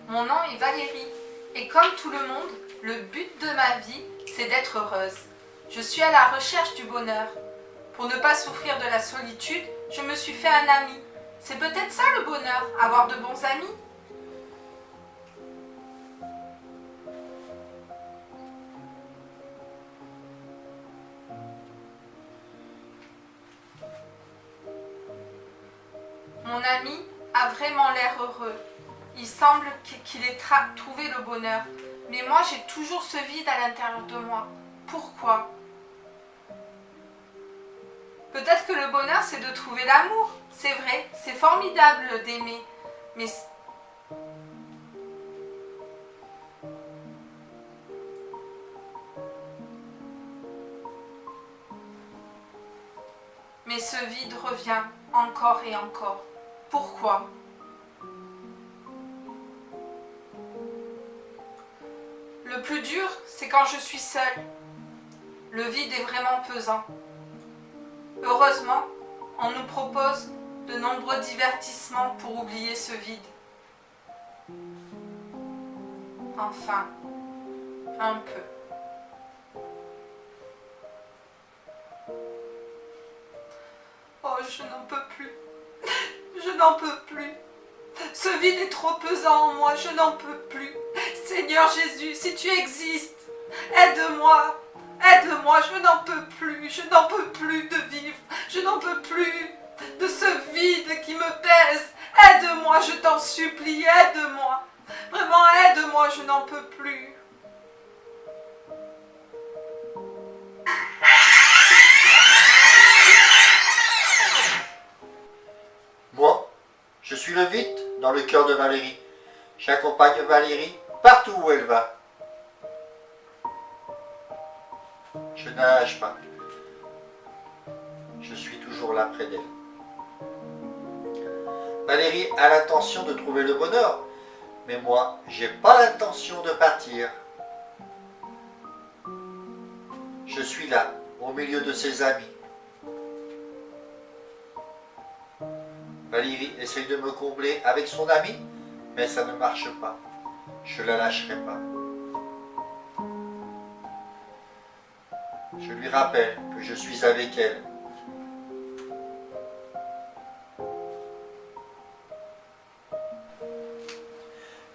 Mon nom est Valérie et comme tout le monde, le but de ma vie, c'est d'être heureuse. Je suis à la recherche du bonheur. Pour ne pas souffrir de la solitude, je me suis fait un ami. C'est peut-être ça le bonheur, avoir de bons amis. Mon ami a vraiment l'air heureux. Il semble qu'il ait trouvé le bonheur. Mais moi, j'ai toujours ce vide à l'intérieur de moi. Pourquoi ? Peut-être que le bonheur, c'est de trouver l'amour. C'est vrai, c'est formidable d'aimer. Mais ce vide revient encore et encore. Pourquoi ? Le plus dur, c'est quand je suis seule. Le vide est vraiment pesant. Heureusement, on nous propose de nombreux divertissements pour oublier ce vide. Enfin, un peu. Oh, je n'en peux plus. Je n'en peux plus. Ce vide est trop pesant en moi, je n'en peux plus. Seigneur Jésus, si tu existes, aide-moi. Aide-moi, je n'en peux plus de vivre, je n'en peux plus de ce vide qui me pèse. Aide-moi, je t'en supplie, aide-moi. Vraiment, aide-moi, je n'en peux plus. Moi, je suis le vide dans le cœur de Valérie. J'accompagne Valérie partout où elle va. Je nage pas. Je suis toujours là près d'elle. Valérie a l'intention de trouver le bonheur, mais moi, j'ai pas l'intention de partir. Je suis là, au milieu de ses amis. Valérie essaye de me combler avec son ami, mais ça ne marche pas. Je la lâcherai pas. Je lui rappelle que je suis avec elle.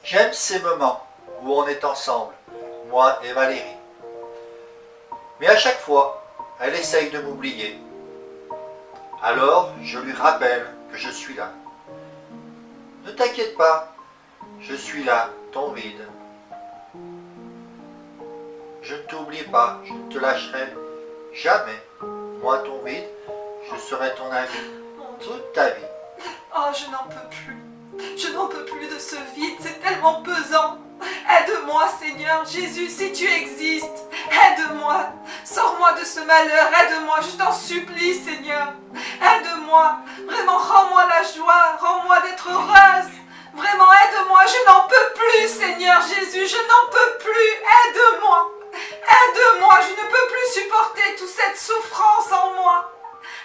J'aime ces moments où on est ensemble, moi et Valérie. Mais à chaque fois, elle essaye de m'oublier. Alors, je lui rappelle que je suis là. Ne t'inquiète pas, je suis là, ton vide. Je ne t'oublie pas, je ne te lâcherai jamais. Moi, ton vide, je serai ton ami toute ta vie. Oh, je n'en peux plus. Je n'en peux plus de ce vide, c'est tellement pesant. Aide-moi, Seigneur Jésus, si tu existes. Aide-moi. Sors-moi de ce malheur. Aide-moi, je t'en supplie, Seigneur. Aide-moi. Vraiment, rends-moi la joie. Rends-moi d'être heureuse. Vraiment, aide-moi. Je n'en peux plus, Seigneur Jésus. Je n'en peux plus. Aide-moi. Aide-moi. Je ne peux plus supporter toute cette souffrance en moi.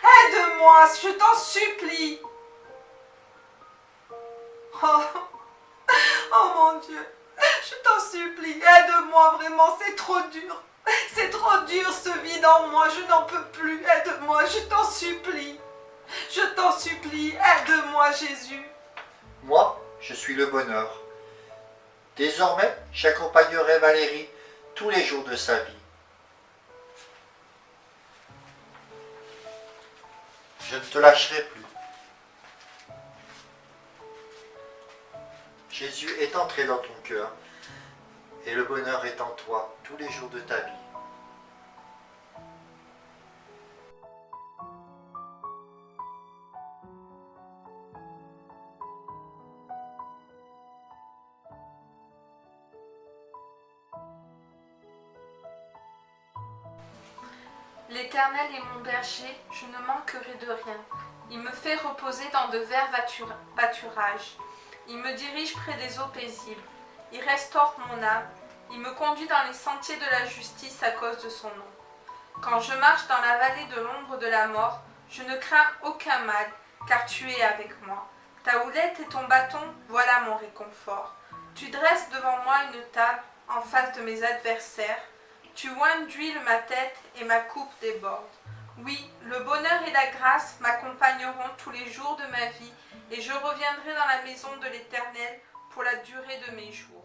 Aide-moi, je t'en supplie. Oh, oh mon Dieu, je t'en supplie, aide-moi vraiment, c'est trop dur. C'est trop dur ce vide en moi, je n'en peux plus, aide-moi, je t'en supplie. Je t'en supplie, aide-moi Jésus. Moi, je suis le bonheur. Désormais, j'accompagnerai Valérie tous les jours de sa vie. Je ne te lâcherai plus. Jésus est entré dans ton cœur et le bonheur est en toi tous les jours de ta vie. L'Éternel est mon berger, je ne manquerai de rien. Il me fait reposer dans de verts pâturages. Il me dirige près des eaux paisibles. Il restaure mon âme. Il me conduit dans les sentiers de la justice à cause de son nom. Quand je marche dans la vallée de l'ombre de la mort, je ne crains aucun mal, car tu es avec moi. Ta houlette et ton bâton, voilà mon réconfort. Tu dresses devant moi une table en face de mes adversaires. Tu oins d'huile ma tête et ma coupe déborde. Oui, le bonheur et la grâce m'accompagneront tous les jours de ma vie et je reviendrai dans la maison de l'Éternel pour la durée de mes jours.